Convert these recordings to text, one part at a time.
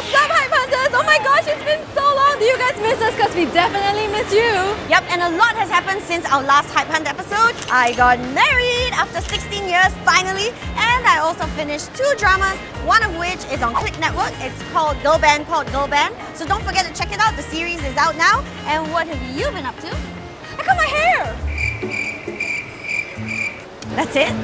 What's up, Hype Hunters? Oh my gosh, it's been so long. Do you guys miss us? Because we definitely miss you. Yep, and a lot has happened since our last Hype Hunt episode. I got married after 16 years, finally, and I also finished 2 dramas, one of which is on Clicknetwork. It's called Girl Band, So don't forget to check it out. The series is out now. And what have you been up to? I cut my hair. That's it?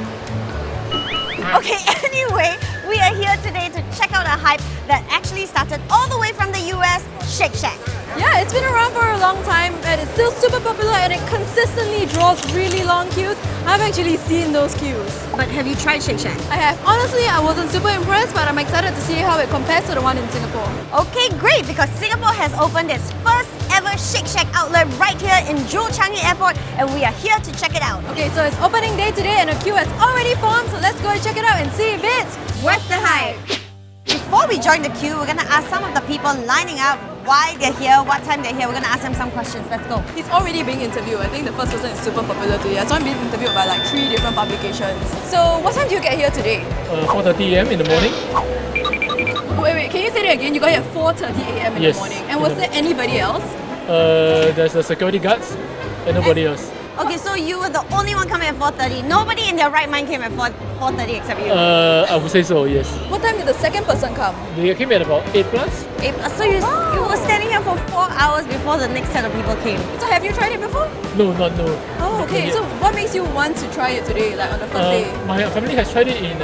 Okay, anyway, we are here today to check out a hype that actually started all the way from the US, Shake Shack. Yeah, it's been around for a long time and it's still super popular and it consistently draws really long queues. I've actually seen those queues. But have you tried Shake Shack? I have. Honestly, I wasn't super impressed, but I'm excited to see how it compares to the one in Singapore. Okay, great, because Singapore has opened its first ever Shake Shack outlet right here in Jewel Changi Airport, and we are here to check it out. Okay, so it's opening day today and a queue has already formed, so let's go and check it out and see if it's worth the hype. Before we join the queue, we're gonna ask some of the people lining up why they're here, what time they're here. We're gonna ask them some questions. Let's go. He's already being interviewed. I think the first person is super popular today. So I'm being interviewed by like 3 different publications. So what time do you get here today? 4:30 a.m. in the morning. Wait, can you say that again? You got here at 4:30 a.m. in the morning. And was there anybody else? There's the security guards and nobody else. Okay, so you were the only one coming at 4:30. Nobody in their right mind came at 4:30 except you. I would say so, yes. What time did the second person come? They came at about 8 plus. So you were standing here for 4 hours before the next set of people came. So have you tried it before? No. Oh, okay. So what makes you want to try it today, like on the first day? My family has tried it in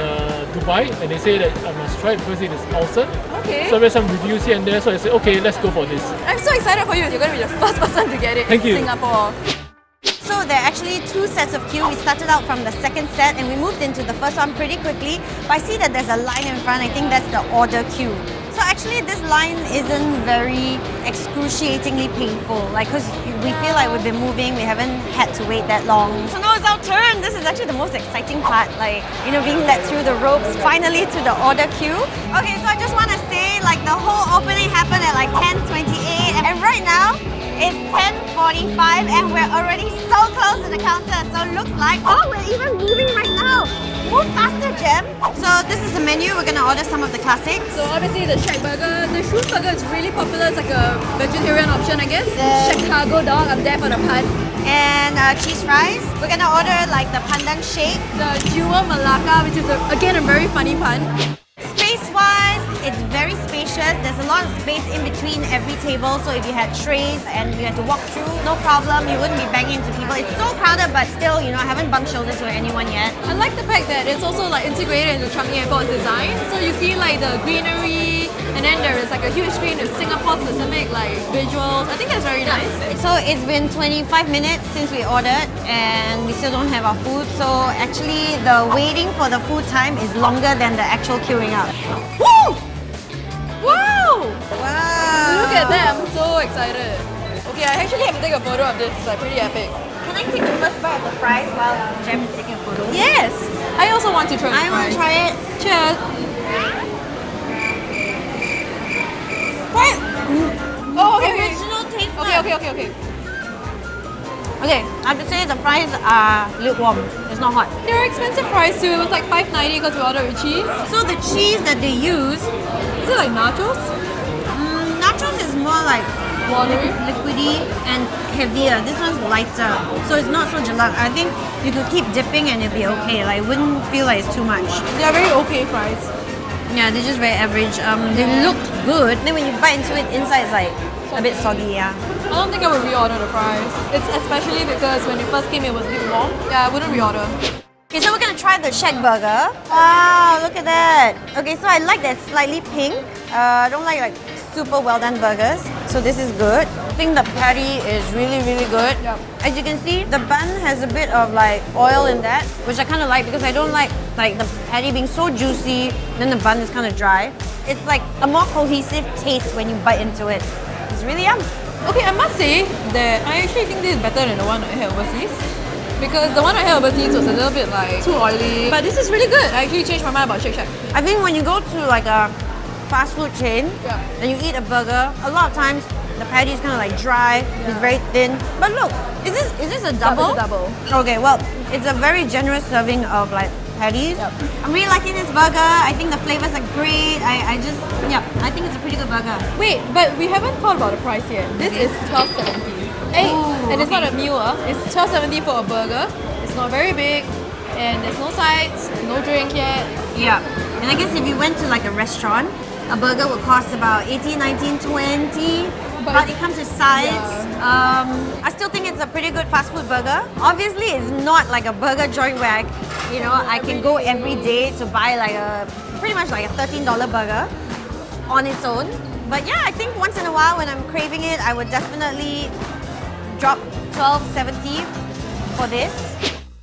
Dubai and they say that I must try it because it is awesome. Okay. So I read some reviews here and there, so I said, okay, let's go for this. I'm so excited for you. You're going to be the first person to get it Thank in you. Singapore. So there are actually 2 sets of queue. We started out from the second set and we moved into the first one pretty quickly. But I see that there's a line in front. I think that's the order queue. So actually this line isn't very excruciatingly painful. Like, because we feel like we've been moving, we haven't had to wait that long. So now it's our turn. This is actually the most exciting part. Like, you know, being led through the ropes finally to the order queue. Okay, so I just want to say, like, the whole opening happened at like 10:28 and right now it's 10:45 and we're already so close to the counter. So it looks like, oh, we're even moving right now. Move faster, Jem. So this is the menu. We're gonna order some of the classics. So obviously the ShackBurger, the Shroom burger is really popular. It's like a vegetarian option, I guess. Chicago dog, I'm there for the pun. And cheese fries. We're gonna order like the pandan shake. The Jewel Malacca, which is again a very funny pun. Space-wise, it's very spacious. There's a lot of space in between every table. So if you had trays and you had to walk through, no problem. You wouldn't be banging into people. It's so crowded, but still, you know, I haven't bumped shoulders with anyone yet. I like the fact that it's also like integrated into Changi Airport's design. So you see like the greenery, and then there is like a huge screen with Singapore-specific like visuals. I think that's very nice. So it's been 25 minutes since we ordered and we still don't have our food. So actually the waiting for the food time is longer than the actual queuing up. Woo! Wow! Wow! Look at that, I'm so excited. Okay, I actually have to take a photo of this. It's like pretty epic. Can I take the first bite of the fries while Jem is taking a photo? Yes! I also want to try the I want to try it. Cheers! What? Oh, okay. Original taste. Okay. Okay, I have to say the fries are lukewarm. It's not hot. They're expensive fries too. It was like $5.90 because we ordered with cheese. So the cheese that they use, Is it like nachos? nachos is more like Watery? liquidy and heavier. This one's lighter, so it's not so gelak. I think you could keep dipping and it'd be okay. Like, it wouldn't feel like it's too much. They're very okay fries. Yeah, they're just very average. They look good. Then when you bite into it, inside it's like a bit soggy. Yeah. I don't think I would reorder the fries. It's especially because when it first came it was lukewarm. Yeah, I wouldn't reorder. Okay, so we're gonna try the ShackBurger. Wow, look at that. Okay, so I like that slightly pink. I don't like super well done burgers. So this is good. I think the patty is really, really good. Yep. As you can see, the bun has a bit of like oil in that, which I kind of like because I don't like the patty being so juicy, then the bun is kind of dry. It's like a more cohesive taste when you bite into it. It's really yum. Okay, I must say that I actually think this is better than the one I had overseas. Because the one I had overseas was a little bit like too oily. But this is really good. I actually changed my mind about Shake Shack. I think when you go to like a fast food chain and you eat a burger, a lot of times the patty is kind of like dry, it's very thin. But look, is this a double? It's a double. Okay, well, it's a very generous serving of like patties. Yep. I'm really liking this burger. I think the flavors are great. I think it's a pretty good burger. Wait, but we haven't thought about the price yet. This is $12.70. Hey, Ooh, and it's not okay. a meal. It's $12.70 for a burger. It's not very big, and there's no sides, no drink yet. Yeah. And I guess if you went to like a restaurant, a burger would cost about 18, 19, 20. But it comes with sides. Yeah. I still think it's a pretty good fast food burger. Obviously, it's not like a burger joint where I can go every day to buy like pretty much like a $13 burger on its own. But yeah, I think once in a while when I'm craving it, I would definitely drop $12.70 for this.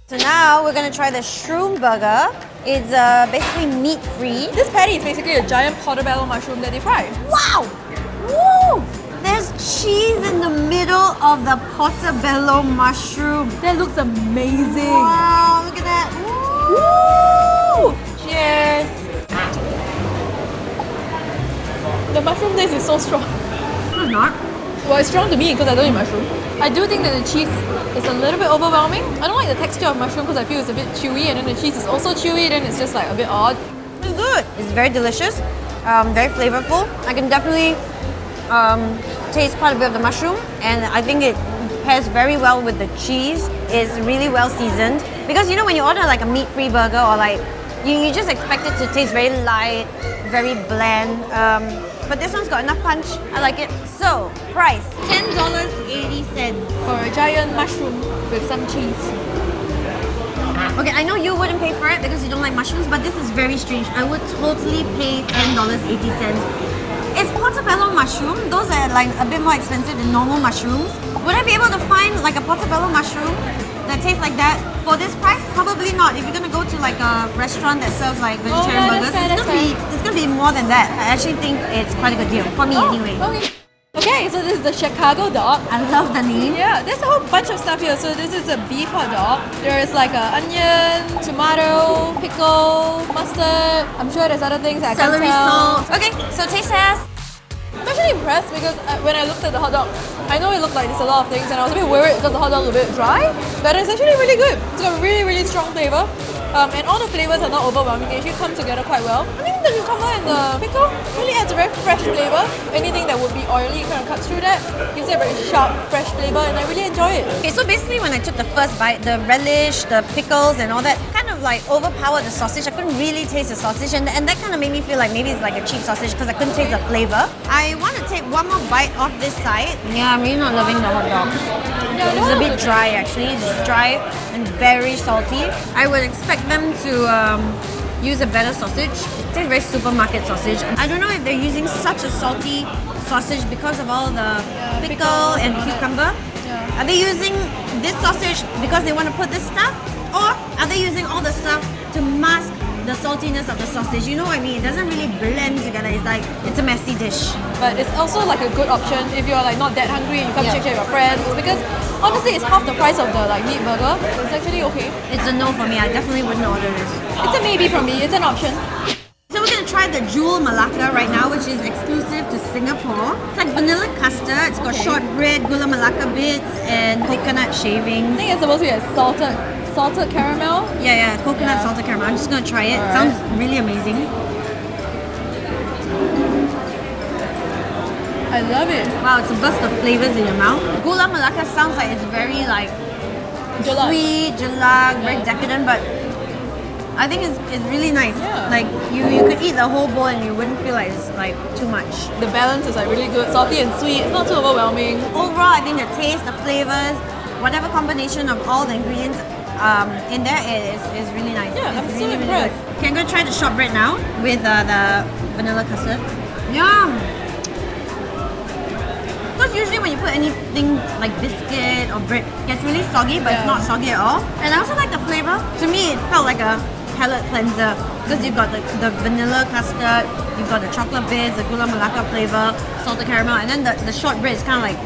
So now we're gonna try the Shroom burger. It's basically meat-free. This patty is basically a giant portobello mushroom that they fry. Wow! Woo! There's cheese in the middle of the portobello mushroom. That looks amazing. Wow, look at that. Woo! Cheers. The mushroom taste is so strong. No, not. Well, it's strong to me because I don't eat mushroom. I do think that the cheese is a little bit overwhelming. I don't like the texture of mushroom because I feel it's a bit chewy, and then the cheese is also chewy, then it's just like a bit odd. It's good. It's very delicious, very flavorful. I can definitely taste quite a bit of the mushroom, and I think it pairs very well with the cheese. It's really well seasoned. Because you know when you order like a meat-free burger or like, you just expect it to taste very light, very bland. But this one's got enough punch. I like it. So, price $10.80. For a giant mushroom with some cheese. Okay, I know you wouldn't pay for it because you don't like mushrooms, but this is very strange. I would totally pay $10.80. It's portobello mushroom. Those are like a bit more expensive than normal mushrooms. Would I be able to find like a portobello mushroom that tastes like that for this price? Probably not. If you're gonna go to like a restaurant that serves like vegetarian burgers, it's gonna be more than that. I actually think it's quite a good deal for me anyway. Okay, so this is the Chicago dog. I love the name. Yeah, there's a whole bunch of stuff here. So this is a beef hot dog. There is like a onion, tomato, pickle, mustard. I'm sure there's other things I can't Celery tell. salt. Okay, so taste test. I'm actually impressed because when I looked at the hot dog, I know it looked like there's a lot of things and I was a bit worried because the hot dog was a bit dry, but it's actually really good. It's got really, really strong flavor. And all the flavors are not overwhelming. They actually come together quite well. I mean, the cucumber and the pickle really adds a very fresh flavor. Anything that would be oily kind of cuts through that. Gives it a very sharp, fresh flavor, and I really enjoy it. Okay, so basically when I took the first bite, the relish, the pickles and all that kind of like overpowered the sausage. I couldn't really taste the sausage, and that kind of made me feel like maybe it's like a cheap sausage because I couldn't taste the flavor. I want to take one more bite off this side. Yeah, I'm really not loving the hot dog. It's a bit dry actually. It's dry and very salty. I would expect them to use a better sausage. It tastes very supermarket sausage. I don't know if they're using such a salty sausage because of all the pickle and cucumber. Yeah. Are they using this sausage because they want to put this stuff? Or are they using all the stuff to mask the saltiness of the sausage? You know what I mean? It doesn't really blend together. It's like, it's a messy dish. But it's also like a good option if you're like not that hungry and you come check with your friends, because honestly it's half the price of the like meat burger. It's actually okay. It's a no for me. I definitely wouldn't order this. It's a maybe from me. It's an option. So we're gonna try the Jewel Malacca right now, which is exclusive to Singapore. It's like vanilla custard. It's got shortbread, gula melaka bits, and coconut I shavings. think it's supposed to be a salted caramel. Yeah, coconut salted caramel. I'm just gonna try it. It sounds really amazing. I love it. Wow, it's a burst of flavors in your mouth. Gula melaka sounds like it's very like Jelak. sweet, jelak, very decadent, but I think it's really nice. Yeah. Like you could eat the whole bowl and you wouldn't feel like it's like too much. The balance is like really good, salty and sweet. It's not too overwhelming. Overall, I think the taste, the flavors, whatever combination of all the ingredients in there is really nice. Yeah, it's I'm so really, really impressed. good. Okay, I'm gonna try the shortbread now with the vanilla custard. Yum! Because usually when you put anything like biscuit or bread, it gets really soggy, but it's Yeah. not soggy at all. And I also like the flavor. To me, it felt like a palate cleanser because you've got the vanilla custard, you've got the chocolate bits, the gula melaka flavor, salted caramel, and then the shortbread is kind of like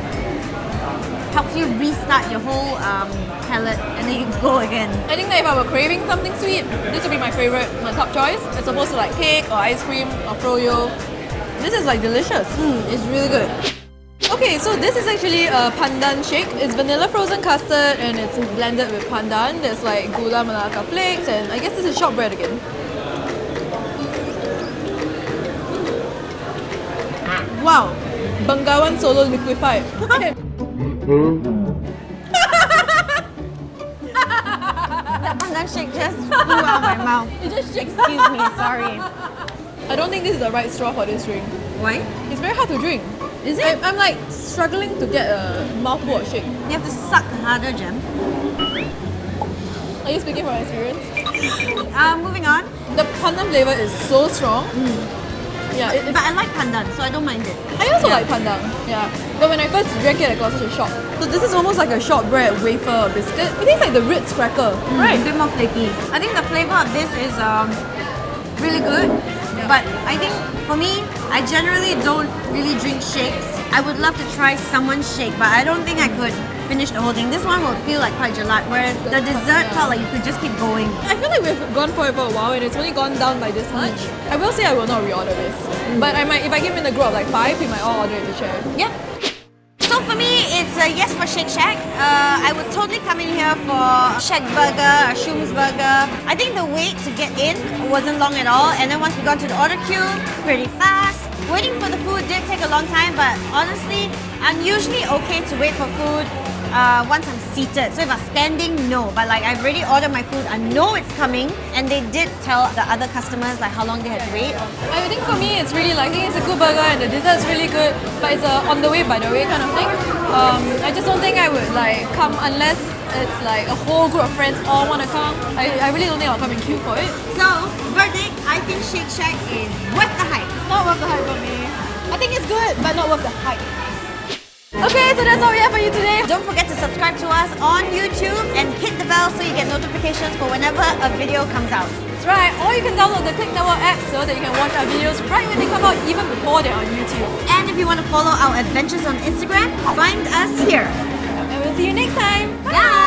helps you restart your whole palate, and then you go again. I think that if I were craving something sweet, this would be my favorite, my top choice, as opposed to like cake or ice cream or froyo. This is like delicious. It's really good. Okay, so this is actually a pandan shake. It's vanilla frozen custard and it's blended with pandan. There's like gula melaka flakes and I guess this is shortbread again. Wow, Bengawan Solo liquefied. That pandan shake just flew out of my mouth. It just shakes. Excuse me, sorry. I don't think this is the right straw for this drink. Why? It's very hard to drink. Is it? I'm like struggling to get a mouthful of shake. You have to suck harder, Jem. Are you speaking from experience? Moving on. The pandan flavor is so strong. Yeah, But I like pandan, so I don't mind it. I also like pandan. Yeah, but when I first drank it, I got such a shock. So this is almost like a shortbread wafer biscuit. It tastes like the Ritz cracker, Right, right? a bit more flaky. I think the flavor of this is really good. But I think for me, I generally don't really drink shakes. I would love to try someone's shake, but I don't think I could finish the whole thing. This one will feel like quite gelat, whereas the dessert felt like you could just keep going. I feel like we've gone for it for a while and it's only gone down by this much. I will say I will not reorder this. But I might, if I give in a group of like 5, we might all order it to share. Yep. So for me, it's a yes for Shake Shack. I would totally come in here for ShackBurger or Shroom's Burger. I think the wait to get in wasn't long at all, and then once we got to the order queue, pretty fast. Waiting for the food did take a long time, but honestly, I'm usually okay to wait for food once I'm seated. So if I'm standing, no. But like I've already ordered my food, I know it's coming, and they did tell the other customers like how long they had to wait. I think for me it's really like, I think it's a good burger and the dessert's really good, but it's a on the way by the way kind of thing. I just don't think I would like come unless it's like a whole group of friends all want to come. I really don't think I'll come in queue for it. So, verdict, I think Shake Shack is worth the hype. Not worth the hype for me. I think it's good, but not worth the hype. Okay, so that's all we have for you today. Don't forget to subscribe to us on YouTube and hit the bell so you get notifications for whenever a video comes out. That's right, or you can download the Clicknetwork app so that you can watch our videos right when they come out, even before they're on YouTube. And if you want to follow our adventures on Instagram, find us here. And we'll see you next time. Bye!